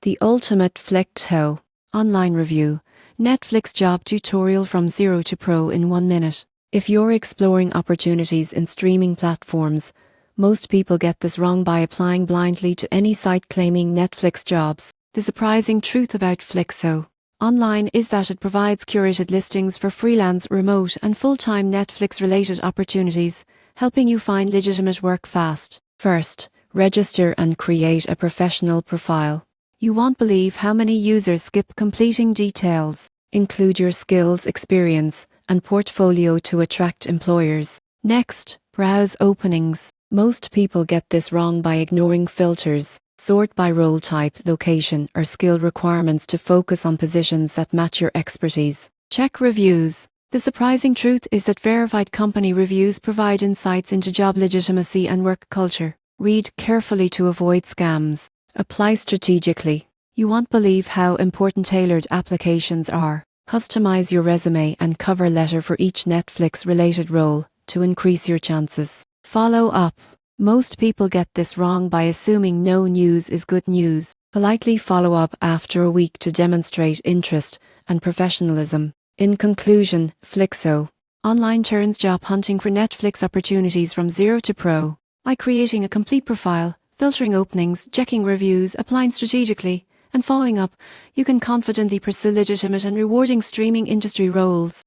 The ultimate FlixShow online review. Netflix job tutorial from zero to pro in 1 minute. If you're exploring opportunities in streaming platforms, most people get this wrong by applying blindly to any site claiming Netflix jobs. The surprising truth about FlixShowOnline is that it provides curated listings for freelance, remote, and full-time Netflix-related opportunities, helping you find legitimate work fast. First, register and create a professional profile. You won't believe how many users skip completing details. Include your skills, experience, and portfolio to attract employers. Next, browse openings. Most people get this wrong by ignoring filters. Sort by role type, location, or skill requirements to focus on positions that match your expertise. Check reviews. The surprising truth is that verified company reviews provide insights into job legitimacy and work culture. Read carefully to avoid scams. Apply strategically. You won't believe how important tailored applications are. Customize your resume and cover letter for each Netflix-related role to increase your chances. Follow up. Most people get this wrong by assuming no news is good news. Politely follow up after a week to demonstrate interest and professionalism. In conclusion, FlixShowOnline turns job hunting for Netflix opportunities from zero to pro by creating a complete profile, filtering openings, checking reviews, applying strategically, and following up. You can confidently pursue legitimate and rewarding streaming industry roles.